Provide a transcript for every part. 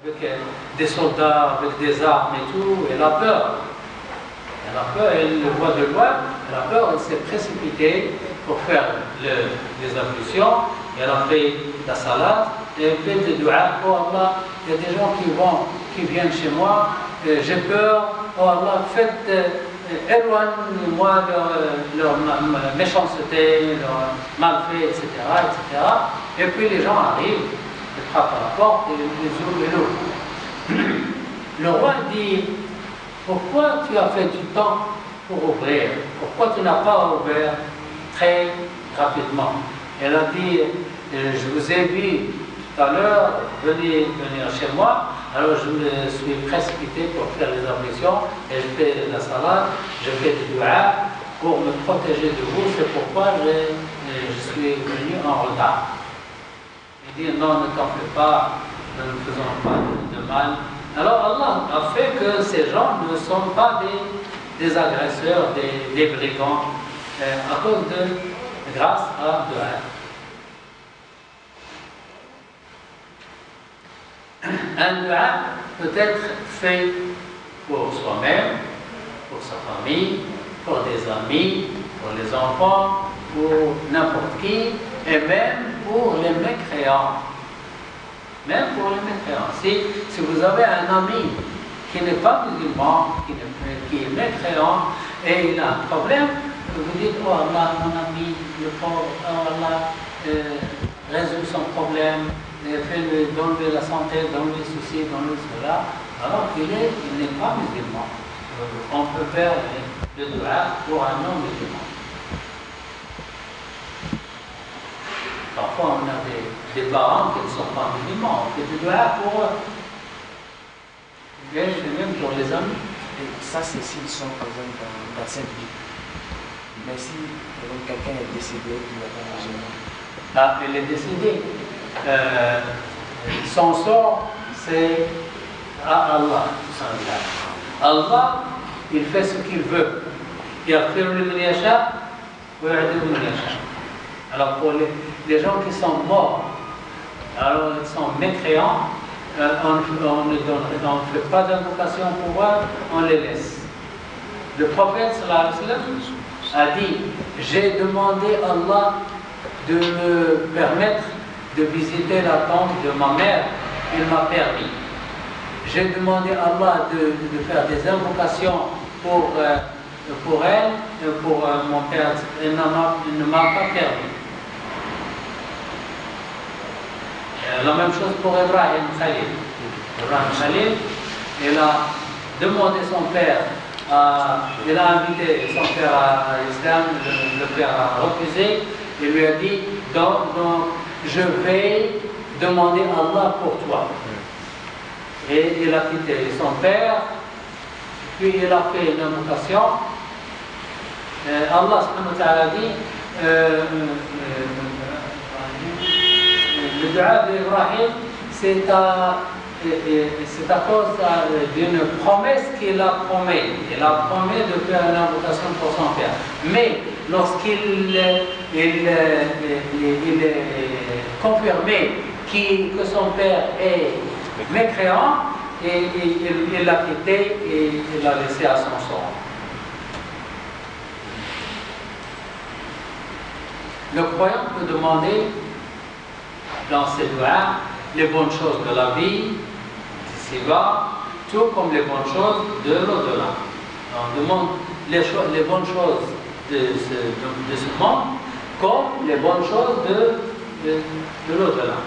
avec des soldats, avec des armes et tout, elle a peur. Elle a peur, elle le voit de loin, elle a peur, elle s'est précipitée pour faire les ablutions, elle a fait la salade, et elle fait des doigts. Oh Allah, il y a des gens qui viennent chez moi, j'ai peur, oh Allah, éloigne-moi leur méchanceté, leur malfait, etc., etc. Et puis les gens arrivent, ils frappent à la porte et les ouvrent. Le roi dit: pourquoi tu as fait du temps pour ouvrir? Pourquoi tu n'as pas ouvert très rapidement? Elle a dit: je vous ai vu tout à l'heure venir chez moi, alors je me suis précipité pour faire les ablutions et je fais la salade, je fais du dua pour me protéger de vous, c'est pourquoi je suis venu en retard. Il dit: non, ne t'en fais pas, ne nous faisons pas de mal. Alors Allah a fait que ces gens ne sont pas des agresseurs, des brigands, à cause grâce à dua. Un dua peut être fait pour soi-même, pour sa famille, pour des amis, pour les enfants, pour n'importe qui, et même pour les mécréants. Même pour les mécréants. Si vous avez un ami qui n'est pas musulman, qui est mécréant, et il a un problème, vous dites: oh Allah, mon ami, le pauvre, oh Allah, résout son problème, fait-lui donner la santé, donner ceci, donner cela, alors qu'il n'est pas musulman. On peut faire le dua pour un non-musulman. Parfois, on a des parents qui ne sont pas musulmans, on fait du dua pour eux. Et même pour les amis. Et ça, c'est s'ils sont, par exemple, dans cette vie. Mais si quelqu'un est décédé, il n'est pas musulman. Ah, il est décédé. Son sort, c'est à Allah. Allah, il fait ce qu'il veut. Alors pour les gens qui sont morts, alors ils sont mécréants, on ne fait pas d'invocation pour eux, on les laisse. Le prophète sallallahu alayhi wa sallam a dit: j'ai demandé à Allah de me permettre de visiter la tombe de ma mère, il m'a permis. J'ai demandé à Allah de faire des invocations pour elle, pour mon père, il ne m'a pas permis. La même chose pour Ibrahim Khalil. Ibrahim Khalil, il a demandé son père, il a invité son père à l'islam, le père a refusé, il lui a dit: donc je vais demander à Allah pour toi. Et il a quitté son père, puis il a fait une invocation. Allah subhanahu wa ta'ala dit: le dua d'Ibrahim, c'est à cause d'une promesse qu'il a promis. Il a promis de faire une invocation pour son père. Mais lorsqu'il est confirmé que son père est mécréant, et il l'a quitté et il l'a laissé à son sort. Le croyant peut demander dans ses doigts les bonnes choses de la vie, d'ici-bas, tout comme les bonnes choses de l'au-delà. On demande les bonnes choses de ce monde comme les bonnes choses de l'au-delà.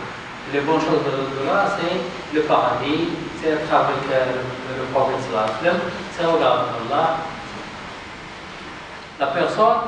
Les bonnes choses de l'au-delà, c'est le paradis, c'est être avec le prophète sallallahu alayhi wa sallam, c'est regarder Allah. La personne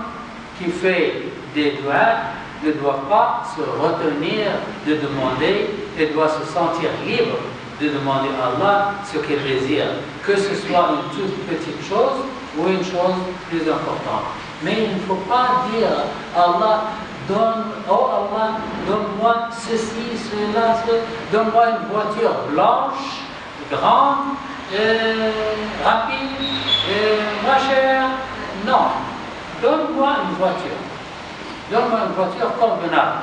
qui fait des doigts ne doit pas se retenir de demander, elle doit se sentir libre de demander à Allah ce qu'elle désire, que ce soit une toute petite chose ou une chose plus importante. Mais il ne faut pas dire à Allah: oh Allah, donne-moi ceci, cela, donne-moi une voiture blanche, grande, rapide, moins chère. Non, donne-moi une voiture. Donne-moi une voiture convenable.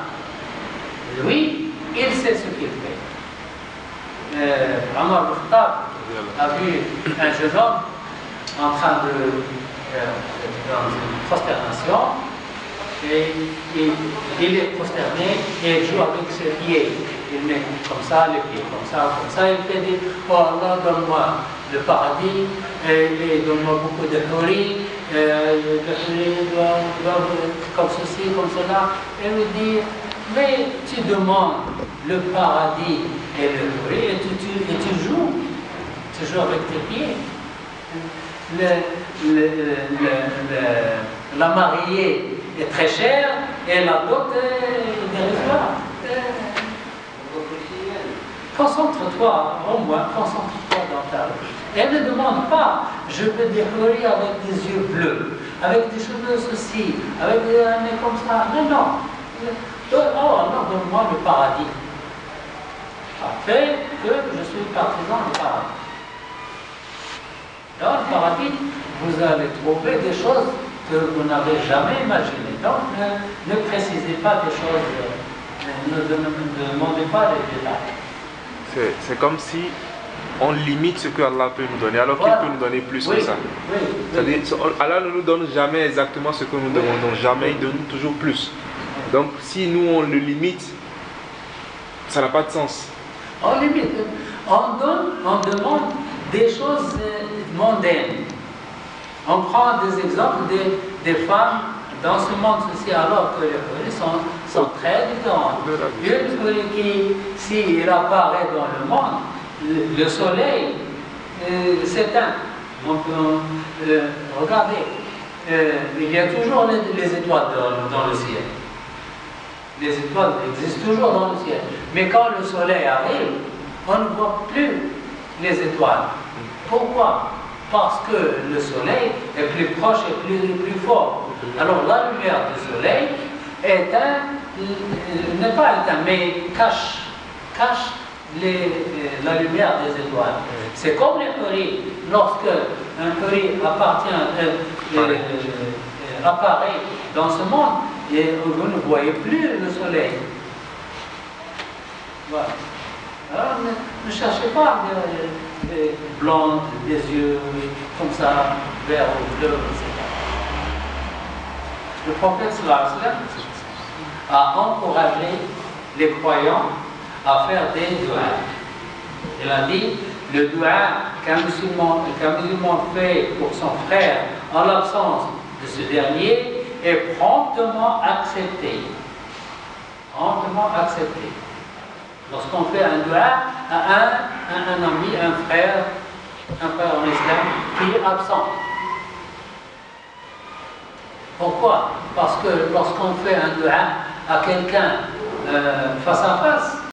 Lui, il sait ce qu'il fait. Omar al-Khattab a vu un jeune homme en train dans une prosternation, et il est prosterné et il joue avec ses pieds. Il met comme ça, les pieds comme ça. Il fait dire, oh Allah, donne-moi le paradis, et donne-moi beaucoup de houris, comme ceci, comme cela. Et il me dit, mais tu demandes le paradis et le houris, et tu joues avec tes pieds. La mariée est très chère et la dot est dérisoire. Concentre-toi, au moins, concentre-toi dans ta vie. Elle ne demande pas, je veux décorer avec des yeux bleus, avec des cheveux ceci, avec des nez comme ça. Non. Oh, non, donne-moi le paradis. Fait que je suis partisan du paradis. Dans le paradis, vous allez trouver des choses que vous n'avez jamais imaginées. Donc, ne précisez pas des choses, ne demandez pas les détails. C'est comme si on limite ce que Allah peut nous donner, alors qu'il peut nous donner plus que ça. C'est-à-dire, Allah ne nous donne jamais exactement ce que nous demandons, jamais, il donne toujours plus. Donc, si nous on le limite, ça n'a pas de sens. On limite, on demande des choses mondaines. On prend des exemples des femmes dans ce monde social, alors que les folies sont très différentes. Une folie qui, s'il apparaît dans le monde, le soleil s'éteint. On peut regarder. Il y a toujours les étoiles dans le ciel. Les étoiles existent toujours dans le ciel. Mais quand le soleil arrive, on ne voit plus les étoiles. Pourquoi? Parce que le soleil est plus proche et plus fort. Alors la lumière du soleil n'est pas éteinte, mais cache la lumière des étoiles. C'est comme les houris. Lorsque un houris apparaît dans ce monde, et vous ne voyez plus le soleil. Voilà. Alors ne cherchez pas des blondes, des yeux comme ça, vert ou bleu, etc. Le prophète sallallahu alayhi wa sallam a encouragé les croyants à faire des du'as. Il a dit, le du'a qu'un musulman fait pour son frère en l'absence de ce dernier est promptement accepté. Promptement accepté. Lorsqu'on fait un du'a à un ami, un frère en islam qui est absent. Pourquoi? Parce que lorsqu'on fait un du'a à quelqu'un face à face,